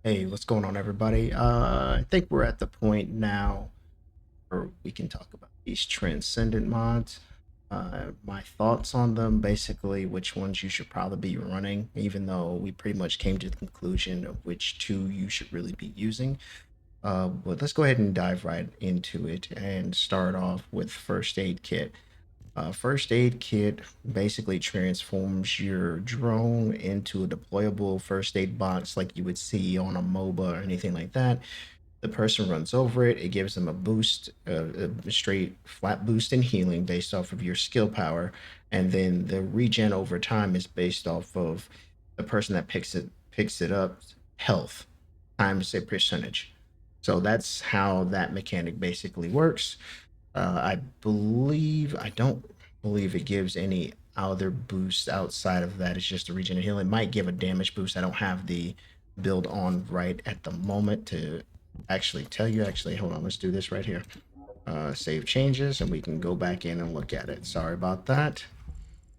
Hey, what's going on, everybody? I think we're at the point now where we can talk about these transcendent mods. My thoughts on them, basically, which ones you should probably be running, even though we pretty much came to the conclusion of which two you should really be using. But let's go ahead and dive right into it and start off with first aid kit. First aid kit basically transforms your drone into a deployable first aid box like you would see on a MOBA or anything like that. The person runs over it, it gives them a boost, a straight flat boost in healing based off of your skill power. And then the regen over time is based off of the person that picks it up health times a percentage. So that's how that mechanic basically works. I don't believe it gives any other boost outside of that. It's just a regen and heal. It might give a damage boost. I don't have the build on right at the moment to actually tell you. Actually, hold on. Let's do this right here. Save changes and we can go back in and look at it. Sorry about that.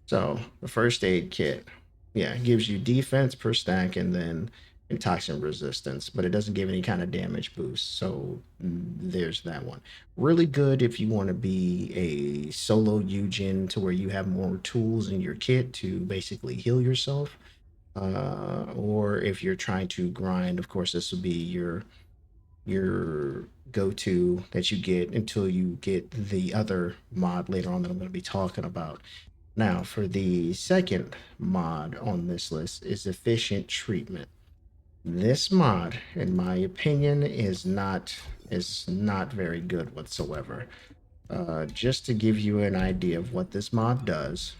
So the first aid kit, yeah, it gives you defense per stack and then toxin resistance, but it doesn't give any kind of damage boost. So there's that one. Really good if you want to be a solo Yujin to where you have more tools in your kit to basically heal yourself. Or if you're trying to grind, of course, this will be your go-to that you get until you get the other mod later on that I'm going to be talking about. Now, for the second mod on this list is efficient treatment. This mod, in my opinion, is not very good whatsoever. Just to give you an idea of what this mod does,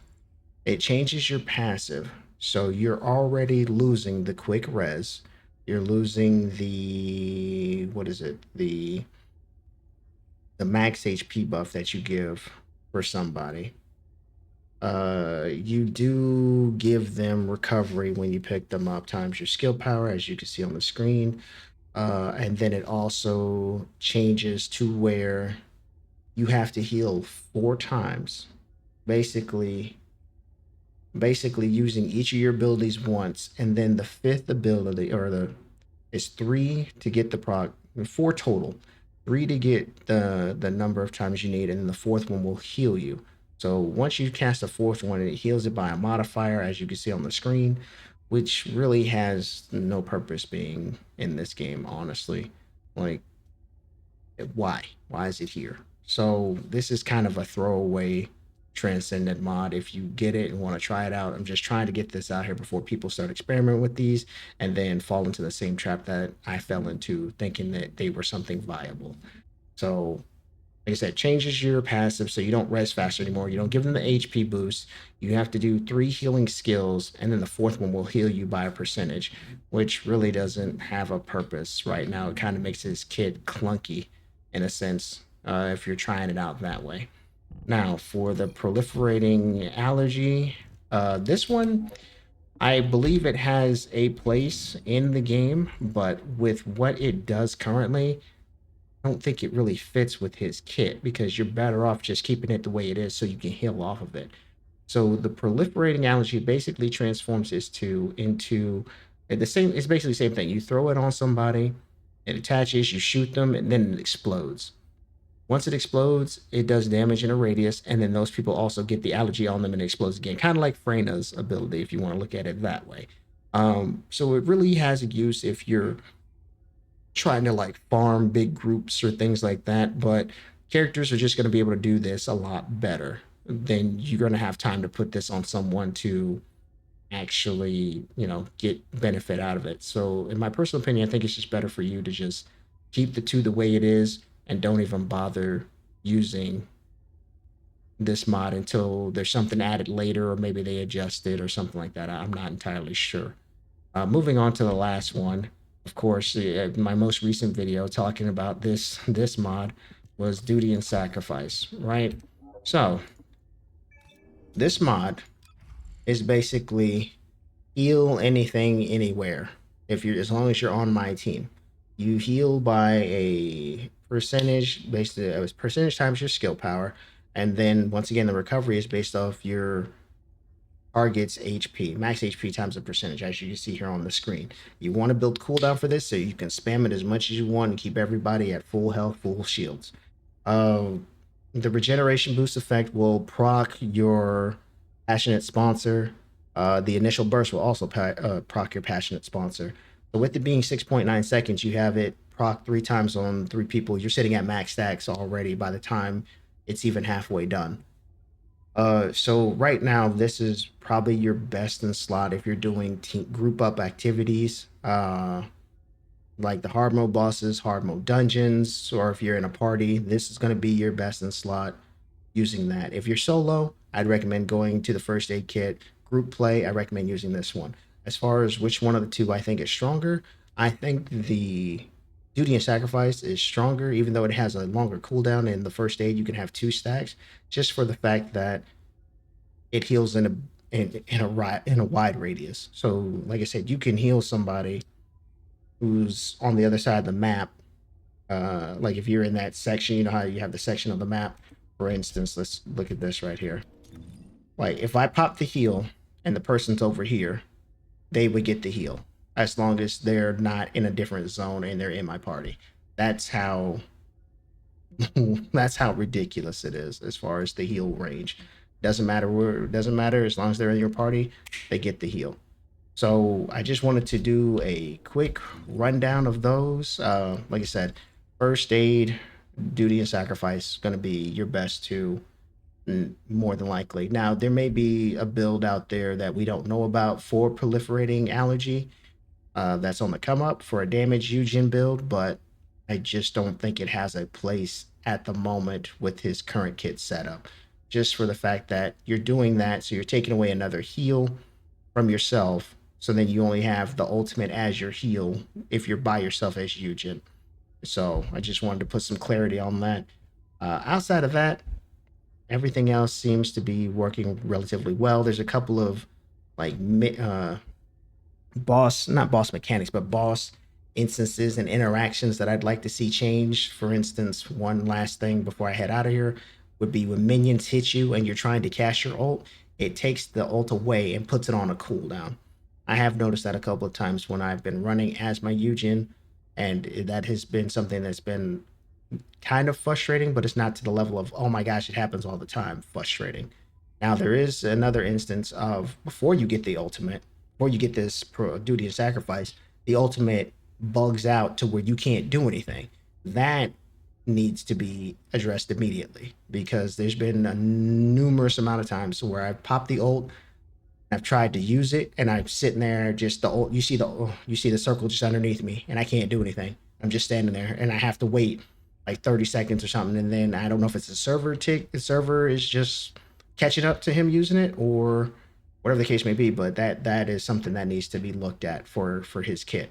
it changes your passive. So you're already losing the quick res. You're losing the what is it? The max HP buff that you give for somebody. You do give them recovery when you pick them up times your skill power, as you can see on the screen. And then it also changes to where you have to heal 4 times, basically basically using each of your abilities once, and then the fifth ability or the it's three to get the proc, four total, three to get the number of times you need, and then the fourth one will heal you. So once you cast the fourth one, it heals it by a modifier, as you can see on the screen, which really has no purpose being in this game, honestly. Like, why? Why is it here? So this is kind of a throwaway transcendent mod. If you get it and want to try it out, I'm just trying to get this out here before people start experimenting with these and then fall into the same trap that I fell into, thinking that they were something viable. So like I said, changes your passive so you don't res faster anymore. You don't give them the HP boost. You have to do 3 healing skills, and then the fourth one will heal you by a percentage, which really doesn't have a purpose right now. It kind of makes this kid clunky in a sense, if you're trying it out that way. Now, for the proliferating allergy, this one, I believe it has a place in the game, but with what it does currently, I don't think it really fits with his kit because you're better off just keeping it the way it is so you can heal off of it. So the proliferating allergy basically transforms his two into the same. It's basically the same thing. You throw it on somebody, it attaches, you shoot them, and then it explodes. Once it explodes, it does damage in a radius, and then those people also get the allergy on them and it explodes again. Kind of like Freyna's ability, if you want to look at it that way. So it really has a use if you're trying to like farm big groups or things like that, but characters are just going to be able to do this a lot better. Then you're going to have time to put this on someone to actually, get benefit out of it. So, in my personal opinion, I think it's just better for you to just keep the two the way it is and don't even bother using this mod until there's something added later or maybe they adjust it or something like that. I'm not entirely sure. Moving on to the last one, of course, my most recent video talking about this mod was duty and sacrifice, right? So this mod is basically heal anything anywhere. If you're as long as you're on my team, you heal by a percentage based as percentage times your skill power, and then once again the recovery is based off your targets HP, max HP times the percentage, as you can see here on the screen. You want to build cooldown for this so you can spam it as much as you want and keep everybody at full health, full shields. The regeneration boost effect will proc your passionate sponsor. The initial burst will also proc your passionate sponsor. So with it being 6.9 seconds, you have it proc 3 times on 3 people. You're sitting at max stacks already by the time it's even halfway done. So right now, this is probably your best in slot if you're doing group up activities, like the hard mode bosses, hard mode dungeons, or if you're in a party. This is going to be your best in slot using that. If you're solo, I'd recommend going to the first aid kit. Group play, I recommend using this one. As far as which one of the two I think is stronger, I think the duty and sacrifice is stronger, even though it has a longer cooldown. In the first aid, you can have 2 stacks, just for the fact that it heals in a wide radius. So, like I said, you can heal somebody who's on the other side of the map. Like if you're in that section, you know how you have the section of the map. For instance, let's look at this right here. Like if I pop the heal and the person's over here, they would get the heal as long as they're not in a different zone and they're in my party. That's how that's how ridiculous it is as far as the heal range. Doesn't matter where, doesn't matter as long as they're in your party, they get the heal. So I just wanted to do a quick rundown of those. Like I said, first aid, duty, and sacrifice going to be your best two, more than likely. Now there may be a build out there that we don't know about for proliferating allergy. That's on the come up for a damage Yujin build, but I just don't think it has a place at the moment with his current kit setup. Just for the fact that you're doing that, so you're taking away another heal from yourself. So then you only have the ultimate as your heal if you're by yourself as Yujin. So I just wanted to put some clarity on that. Outside of that, everything else seems to be working relatively well. There's a couple of like not boss mechanics, but boss instances and interactions that I'd like to see change. For instance, one last thing before I head out of here would be when minions hit you and you're trying to cast your ult, it takes the ult away and puts it on a cooldown. I have noticed that a couple of times when I've been running as my Yujin, and that has been something that's been kind of frustrating, but it's not to the level of, oh my gosh, it happens all the time, frustrating. Now, there is another instance of before you get the ultimate, before you get this duty and sacrifice, the ultimate bugs out to where you can't do anything. That needs to be addressed immediately because there's been a numerous amount of times where I've popped the ult, I've tried to use it, and I'm sitting there just the ult, you see the circle just underneath me, and I can't do anything. I'm just standing there, and I have to wait like 30 seconds or something, and then I don't know if it's a server tick. The server is just catching up to him using it, or whatever the case may be. But that is something that needs to be looked at for his kit.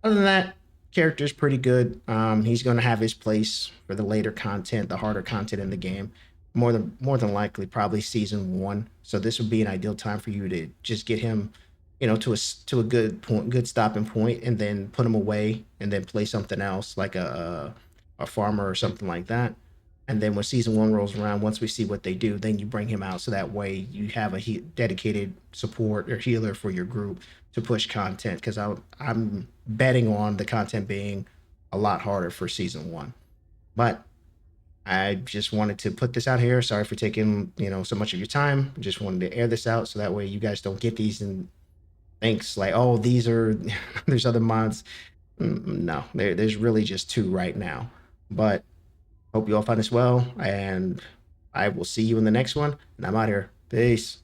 Other than that, character's pretty good. He's going to have his place for the later content, the harder content in the game. More than likely, probably season 1. So this would be an ideal time for you to just get him, to a good point, good stopping point, and then put him away, and then play something else like a farmer or something like that. And then when season 1 rolls around, once we see what they do, then you bring him out. So that way you have a dedicated support or healer for your group to push content. Because I'm betting on the content being a lot harder for season 1. But I just wanted to put this out here. Sorry for taking so much of your time. Just wanted to air this out so that way you guys don't get these and thinks like, oh, these are there's other mods. No, there's really just 2 right now. But hope you all find this well, and I will see you in the next one. And I'm out here. Peace.